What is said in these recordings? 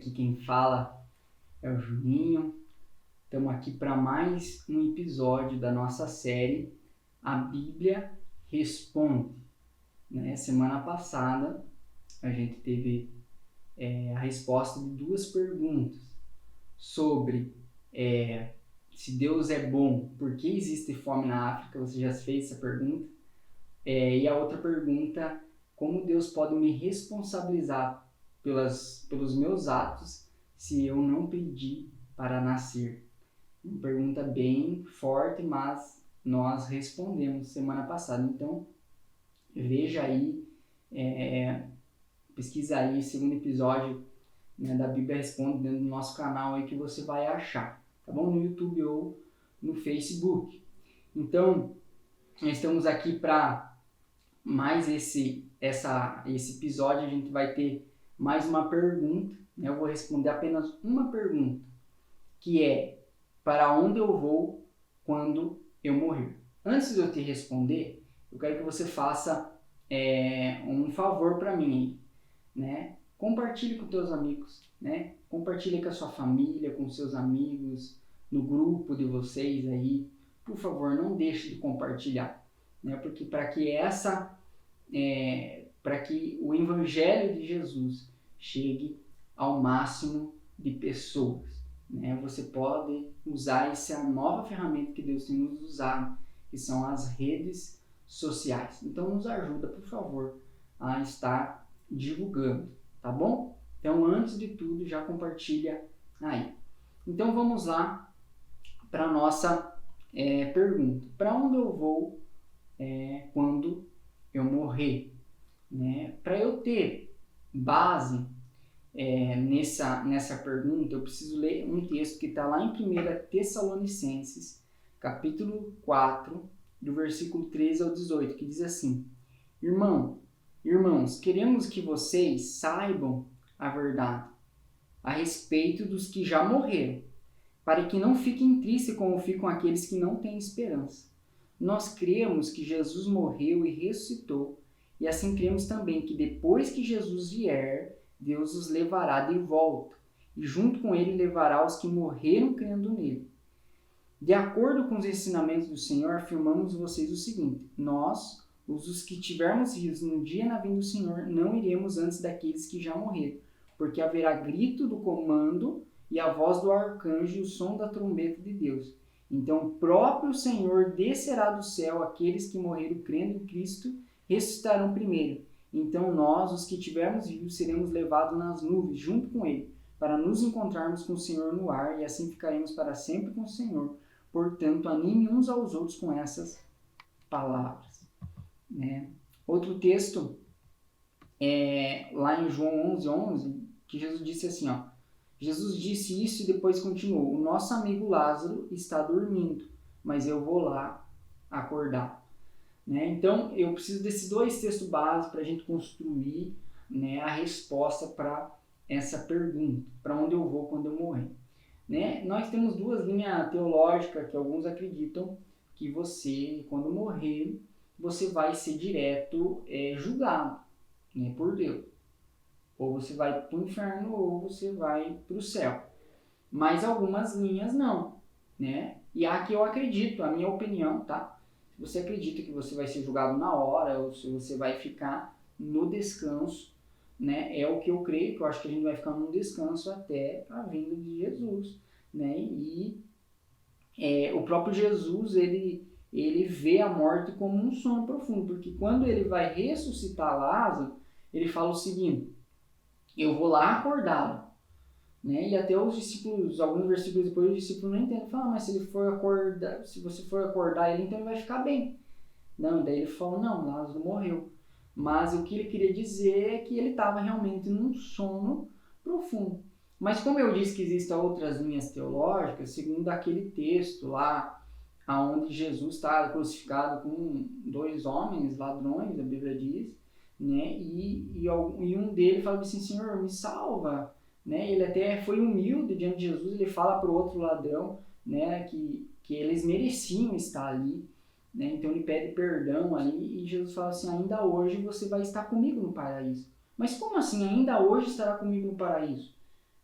Aqui quem fala é o Juninho. Estamos aqui para mais um episódio da nossa série A Bíblia Responde. Semana passada a gente teve a resposta de duas perguntas sobre se Deus é bom, por que existe fome na África? Você já fez essa pergunta? E a outra pergunta, como Deus pode me responsabilizar pelos meus atos se eu não pedi para nascer? Uma pergunta bem forte, mas nós respondemos semana passada. Então, veja aí, pesquisa aí o segundo episódio da Bíblia Responde dentro do nosso canal aí que você vai achar, tá bom? No YouTube ou no Facebook. Então, nós estamos aqui para mais esse episódio. A gente vai ter mais uma pergunta, Eu vou responder apenas uma pergunta, que é: para onde eu vou quando eu morrer? Antes de eu te responder, eu quero que você faça um favor para mim, Compartilhe com teus amigos, Compartilhe com a sua família, com seus amigos, no grupo de vocês aí. Por favor, não deixe de compartilhar, Porque para que o Evangelho de Jesus chegue ao máximo de pessoas, Você pode usar essa nova ferramenta que Deus tem nos usado, que são as redes sociais. Então nos ajuda, por favor, a estar divulgando, tá bom? Então, antes de tudo, já compartilha aí. Então vamos lá para a nossa pergunta. Para onde eu vou quando eu morrer? Para eu ter base nessa pergunta, eu preciso ler um texto que está lá em 1 Tessalonicenses, capítulo 4, do versículo 13 ao 18, que diz assim: Irmãos, queremos que vocês saibam a verdade a respeito dos que já morreram, para que não fiquem tristes como ficam aqueles que não têm esperança. Nós cremos que Jesus morreu e ressuscitou, e assim cremos também que depois que Jesus vier, Deus os levará de volta, e junto com ele levará os que morreram crendo nele. De acordo com os ensinamentos do Senhor, afirmamos vocês o seguinte: nós, os que tivermos vivos no dia na vinda do Senhor, não iremos antes daqueles que já morreram, porque haverá grito do comando e a voz do arcanjo e o som da trombeta de Deus. Então o próprio Senhor descerá do céu, aqueles que morreram crendo em Cristo ressuscitarão primeiro. Então nós, os que tivermos vivos, seremos levados nas nuvens junto com ele, para nos encontrarmos com o Senhor no ar, e assim ficaremos para sempre com o Senhor. Portanto, anime uns aos outros com essas palavras. Outro texto lá em João 11:11, que Jesus disse assim, Jesus disse isso e depois continuou: o nosso amigo Lázaro está dormindo, mas eu vou lá acordar. Então, eu preciso desses dois textos básicos para a gente construir a resposta para essa pergunta: para onde eu vou quando eu morrer? Nós temos duas linhas teológicas que alguns acreditam que você, quando morrer, você vai ser direto julgado por Deus. Ou você vai para o inferno ou você vai para o céu. Mas algumas linhas não. E a que eu acredito, a minha opinião, tá? Se você acredita que você vai ser julgado na hora ou se você vai ficar no descanso, é o que eu creio, que eu acho que a gente vai ficar no descanso até a vinda de Jesus, E o próprio Jesus, ele vê a morte como um sono profundo, porque quando ele vai ressuscitar Lázaro, ele fala o seguinte: eu vou lá acordá-lo, E até os discípulos, alguns versículos depois, os discípulos não entendem. Falam: mas se você for acordar ele, então ele vai ficar bem. Não, daí ele falou: não, Lázaro morreu. Mas o que ele queria dizer é que ele estava realmente num sono profundo. Mas como eu disse que existem outras linhas teológicas, segundo aquele texto lá, onde Jesus está crucificado com dois homens ladrões, a Bíblia diz, e um deles fala assim: Senhor, me salva. Ele até foi humilde diante de Jesus. Ele fala para o outro ladrão que eles mereciam estar ali. Então ele pede perdão ali e Jesus fala assim: ainda hoje você vai estar comigo no paraíso. Mas como assim, ainda hoje estará comigo no paraíso?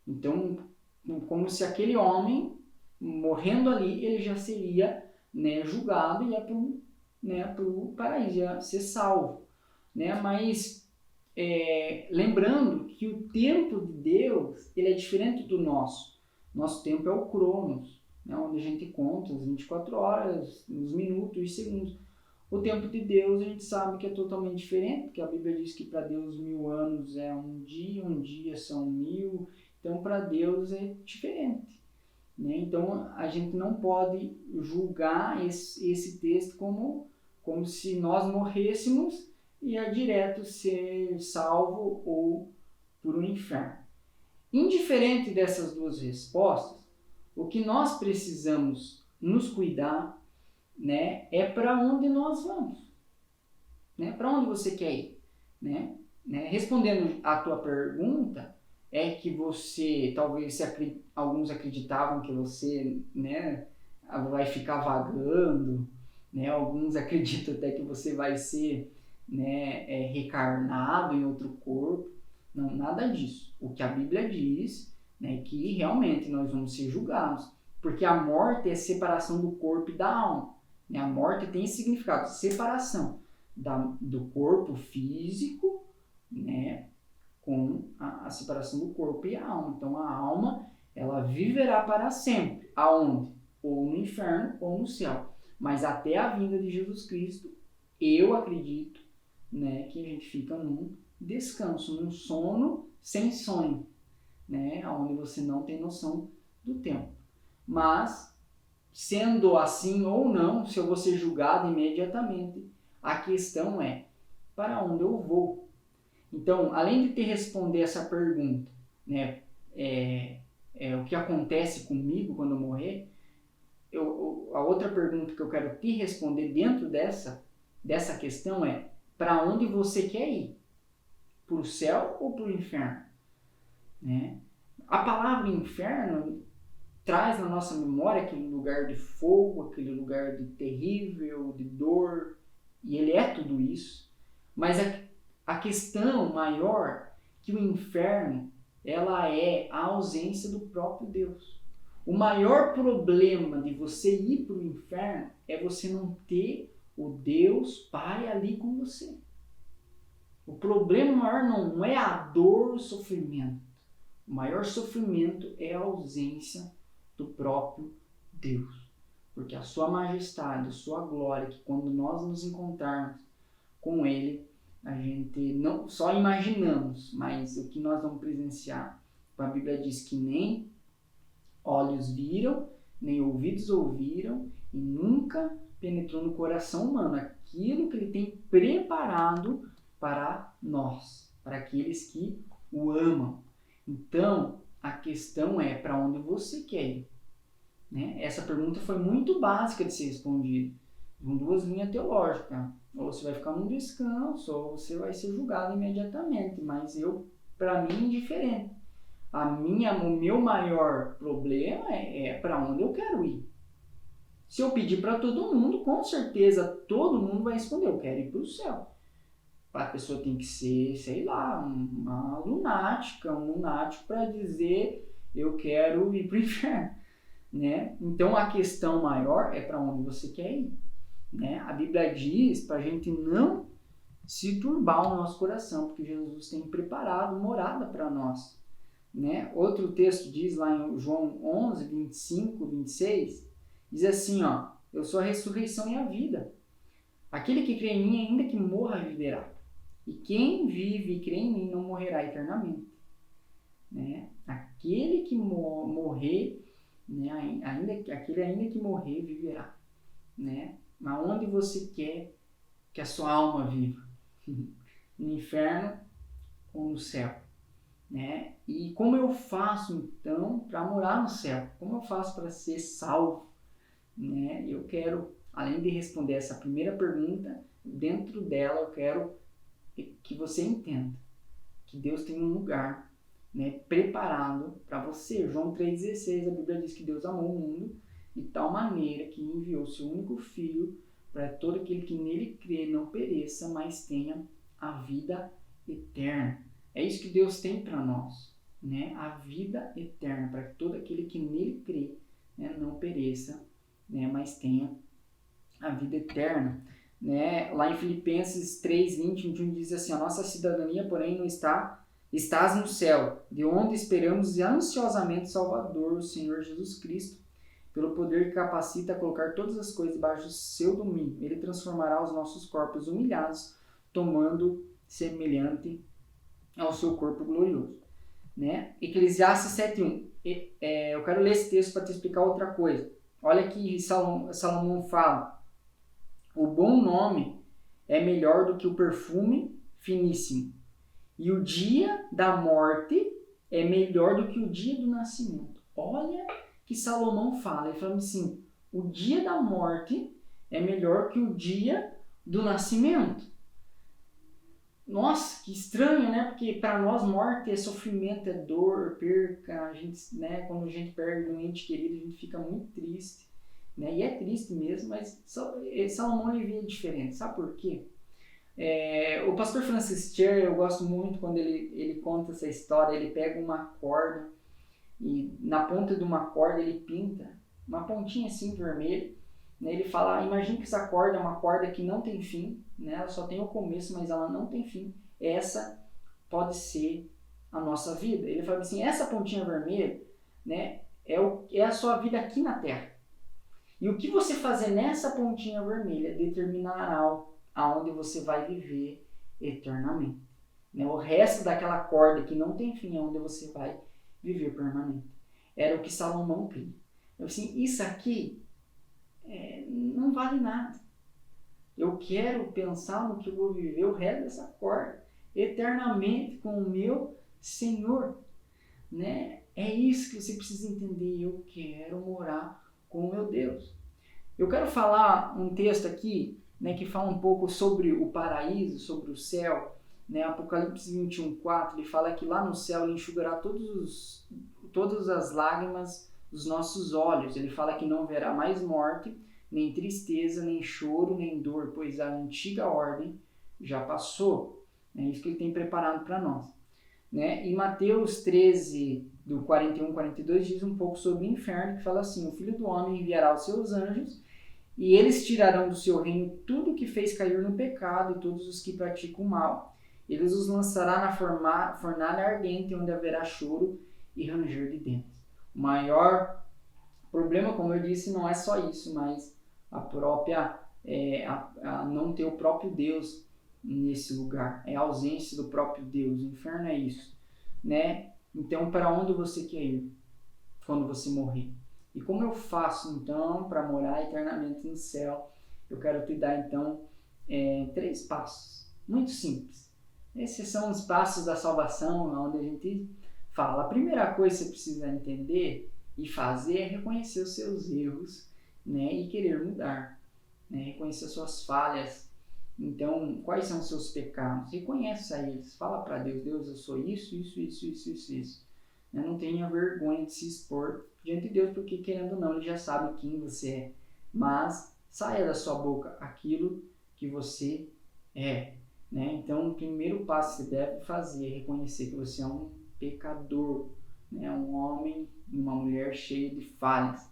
Então, como se aquele homem, morrendo ali, ele já seria, né, julgado e ia para o paraíso, ia ser salvo. Né? Mas lembrando que o tempo de Deus ele é diferente do nosso. Nosso tempo é o Cronos, né? Onde a gente conta as 24 horas, os minutos e segundos. O tempo de Deus a gente sabe que é totalmente diferente, porque a Bíblia diz que para Deus 1000 anos é um dia são 1000, então para Deus é diferente. Né? Então a gente não pode julgar esse texto como se nós morrêssemos e ia direto ser salvo ou por um inferno. Indiferente dessas duas respostas, o que nós precisamos nos cuidar, né, é para onde nós vamos. Né? Para onde você quer ir? Né? Respondendo à tua pergunta, é que você, talvez alguns acreditavam que você, né, vai ficar vagando, né? Alguns acreditam até que você vai ser, né, reencarnado em outro corpo. Não, nada disso. O que a Bíblia diz, né, que realmente nós vamos ser julgados, porque a morte é separação do corpo e da alma. Né? A morte tem esse significado, separação do corpo físico, né, com a separação do corpo e a alma. Então a alma, ela viverá para sempre. Aonde? Ou no inferno ou no céu. Mas até a vinda de Jesus Cristo, eu acredito, né, que a gente fica num descanso, num sono sem sonho, né, onde você não tem noção do tempo. Mas, sendo assim ou não, se eu vou ser julgado imediatamente, a questão é, para onde eu vou? Então, além de te responder essa pergunta, né, o que acontece comigo quando eu morrer, a outra pergunta que eu quero te responder dentro dessa questão é, para onde você quer ir? Para o céu ou para o inferno? Né? A palavra inferno traz na nossa memória aquele lugar de fogo, aquele lugar de terrível, de dor, e ele é tudo isso. Mas a questão maior que o inferno, ela é a ausência do próprio Deus. O maior problema de você ir para o inferno é você não ter o Deus Pai ali com você. O problema maior não é a dor, o sofrimento. O maior sofrimento é a ausência do próprio Deus. Porque a sua majestade, a sua glória, que quando nós nos encontrarmos com Ele, a gente não só imaginamos, mas o que nós vamos presenciar. A Bíblia diz que nem olhos viram, nem ouvidos ouviram, e nunca penetrou no coração humano aquilo que Ele tem preparado para nós, para aqueles que o amam. Então, a questão é para onde você quer ir. Né? Essa pergunta foi muito básica de ser respondida, com duas linhas teológicas. Ou você vai ficar num descanso, ou você vai ser julgado imediatamente. Mas para mim, indiferente. O meu maior problema é para onde eu quero ir. Se eu pedir para todo mundo, com certeza todo mundo vai responder, eu quero ir para o céu. A pessoa tem que ser, sei lá, uma lunática, um lunático para dizer eu quero ir para o inferno. Né? Então a questão maior é para onde você quer ir. Né? A Bíblia diz para a gente não se turbar o nosso coração, porque Jesus tem preparado morada para nós. Né? Outro texto diz lá em João 11, 25, 26, diz assim, ó, eu sou a ressurreição e a vida. Aquele que crê em mim, ainda que morra, viverá. E quem vive e crê em mim não morrerá eternamente. Né? Aquele que morrer, né? Ainda que morrer, viverá. Né? Mas onde você quer que a sua alma viva? No inferno ou no céu? Né? E como eu faço então para morar no céu? Como eu faço para ser salvo? Né? Eu quero, além de responder essa primeira pergunta, dentro dela eu quero que você entenda que Deus tem um lugar, né, preparado para você. João 3,16, a Bíblia diz que Deus amou o mundo de tal maneira que enviou seu único Filho para todo aquele que nele crê não pereça, mas tenha a vida eterna. É isso que Deus tem para nós. né, a vida eterna, para que todo aquele que nele crê, né, não pereça, né, mas tenha a vida eterna. Né? Lá em Filipenses 3, 20, 21 diz assim, a nossa cidadania, porém, não estás no céu, de onde esperamos ansiosamente o Salvador, o Senhor Jesus Cristo, pelo poder que capacita a colocar todas as coisas debaixo do seu domínio. Ele transformará os nossos corpos humilhados, tomando semelhante ao seu corpo glorioso. Né? Eclesiastes 7:1. Eu quero ler esse texto para te explicar outra coisa. Olha que Salomão fala. O bom nome é melhor do que o perfume finíssimo. E o dia da morte é melhor do que o dia do nascimento. Olha que Salomão fala. Ele fala assim, o dia da morte é melhor que o dia do nascimento. Nossa, que estranho, né? Porque para nós morte é sofrimento, é dor, perca. A gente, né? Quando a gente perde um ente querido, a gente fica muito triste. Né? E é triste mesmo, mas Salomão ele via diferente. Sabe por quê? O pastor Francis Schaeffer, eu gosto muito quando ele conta essa história. Ele pega uma corda e na ponta de uma corda ele pinta uma pontinha assim vermelha. Né? Ele fala, imagine que essa corda é uma corda que não tem fim, né? Ela só tem o começo, mas ela não tem fim. Essa pode ser a nossa vida. Ele fala assim, essa pontinha vermelha, né, é a sua vida aqui na Terra. E o que você fazer nessa pontinha vermelha determinará aonde você vai viver eternamente. Né? O resto daquela corda que não tem fim é onde você vai viver permanente. Era o que Salomão cria. Assim, isso aqui não vale nada. Eu quero pensar no que eu vou viver o resto dessa corda, eternamente com o meu Senhor. Né? É isso que você precisa entender. Eu quero morar com o meu Deus. Eu quero falar um texto aqui, né, que fala um pouco sobre o paraíso, sobre o céu. Né? Apocalipse 21:4, ele fala que lá no céu ele enxugará todas as lágrimas dos nossos olhos. Ele fala que não haverá mais morte, nem tristeza, nem choro, nem dor, pois a antiga ordem já passou. É isso que ele tem preparado para nós. Né? E Mateus 13, do 41 42, diz um pouco sobre o inferno, que fala assim, o Filho do Homem enviará os seus anjos, e eles tirarão do seu reino tudo que fez cair no pecado e todos os que praticam o mal. Eles os lançará na fornalha ardente, onde haverá choro e ranger de dentes. O maior problema, como eu disse, não é só isso, mas a própria a não ter o próprio Deus nesse lugar. É a ausência do próprio Deus. O inferno é isso. Né? Então, para onde você quer ir quando você morrer? E como eu faço, então, para morar eternamente no céu? Eu quero te dar, então, 3 passos. Muito simples. Esses são os passos da salvação, onde a gente fala. A primeira coisa que você precisa entender e fazer é reconhecer os seus erros, né, e querer mudar. Né, reconhecer suas falhas. Então, quais são os seus pecados? Reconheça eles. Fala para Deus, Deus, eu sou isso. Não tenha vergonha de se expor diante de Deus, porque querendo ou não, Ele já sabe quem você é. Mas saia da sua boca aquilo que você é. Né? Então, o primeiro passo que você deve fazer é reconhecer que você é um pecador, né? Um homem e uma mulher cheio de falhas.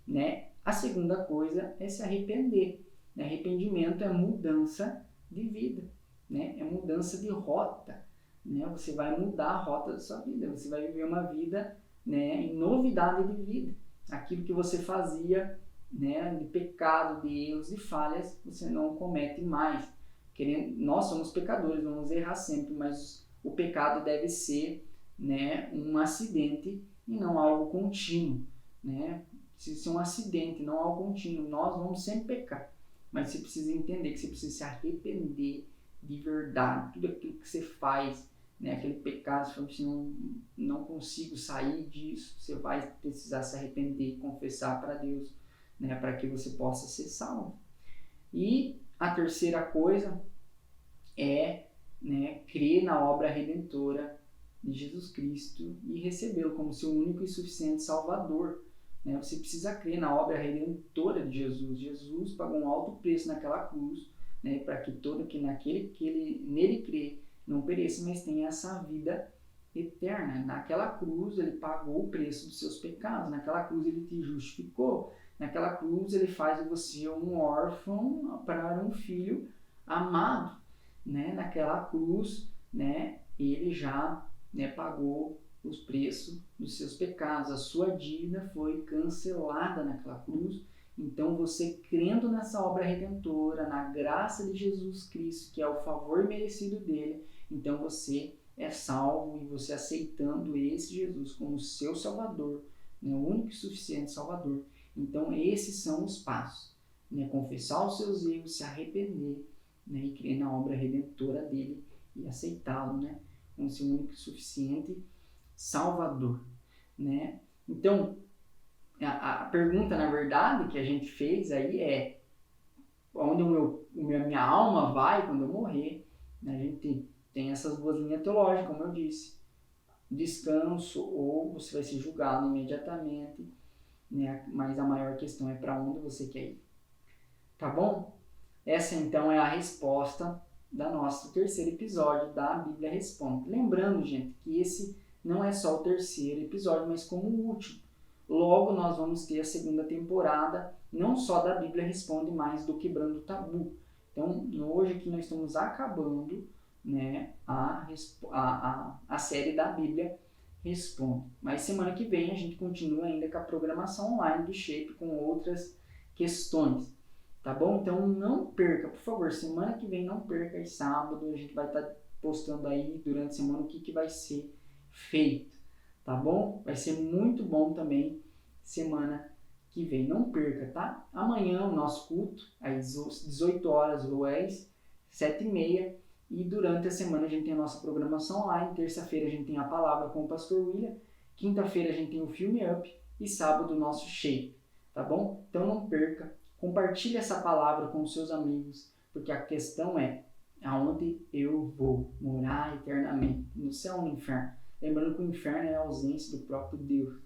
Né? A segunda coisa é se arrepender. Arrependimento é mudança de vida, né? É mudança de rota. Né? Você vai mudar a rota da sua vida, você vai viver uma vida, né, em novidade de vida. Aquilo que você fazia, né, de pecado, de erros, de falhas, você não comete mais. Nós somos pecadores, vamos errar sempre, mas o pecado deve ser, né, um acidente e não algo contínuo. Né? Precisa ser um acidente, não algo contínuo. Nós vamos sempre pecar, mas você precisa entender que você precisa se arrepender de verdade. Tudo aquilo que você faz, né, aquele pecado, você fala assim, não consigo sair disso, você vai precisar se arrepender e confessar para Deus, né, para que você possa ser salvo. E a terceira coisa é, né, crer na obra redentora de Jesus Cristo e recebê-lo como seu único e suficiente Salvador. Né? Você precisa crer na obra redentora de Jesus. Jesus pagou um alto preço naquela cruz, né, para que todo que nele crê não pereça, mas tenha essa vida eterna. Naquela cruz ele pagou o preço dos seus pecados, naquela cruz ele te justificou, naquela cruz ele faz de você um órfão para um filho amado, né? Naquela cruz, né, ele já, né, pagou os preços dos seus pecados, a sua dívida foi cancelada naquela cruz. Então você crendo nessa obra redentora, na graça de Jesus Cristo, que é o favor merecido dele, então você é salvo, e você aceitando esse Jesus como seu Salvador, né, o único e suficiente Salvador. Então esses são os passos, né, confessar os seus erros, se arrepender, né, e crer na obra redentora dele e aceitá-lo, né, como seu único e suficiente Salvador, né? Então a pergunta, na verdade, que a gente fez aí é: onde minha alma vai quando eu morrer? A gente tem essas duas linhas teológicas, como eu disse. Descanso, ou você vai ser julgado imediatamente, né? Mas a maior questão é para onde você quer ir. Tá bom? Essa então é a resposta da nosso terceiro episódio da Bíblia Responde. Lembrando, gente, que esse não é só o terceiro episódio, mas como o último. Logo nós vamos ter a segunda temporada, não só da Bíblia Responde, mas do Quebrando o Tabu. Então, hoje aqui nós estamos acabando, né, a série da Bíblia Responde. Mas semana que vem a gente continua ainda com a programação online do Shape com outras questões. Tá bom? Então não perca, por favor, semana que vem não perca, e sábado a gente vai estar postando aí durante a semana o que vai ser feito. Tá bom? Vai ser muito bom também semana que vem. Não perca, tá? Amanhã o nosso culto, às 18 horas, ou às 7h30. E durante a semana a gente tem a nossa programação online. Terça-feira a gente tem a palavra com o Pastor William. Quinta-feira a gente tem o Filme Up. E sábado o nosso Shape. Tá bom? Então não perca. Compartilhe essa palavra com os seus amigos. Porque a questão é: aonde eu vou morar eternamente? No céu ou no inferno? Lembrando que o inferno é a ausência do próprio Deus,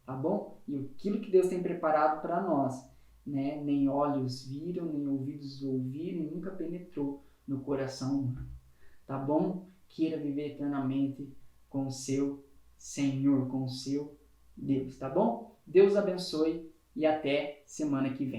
tá bom? E aquilo que Deus tem preparado para nós, né? Nem olhos viram, nem ouvidos ouviram, e nunca penetrou no coração humano, tá bom? Queira viver eternamente com o seu Senhor, com o seu Deus, tá bom? Deus abençoe e até semana que vem.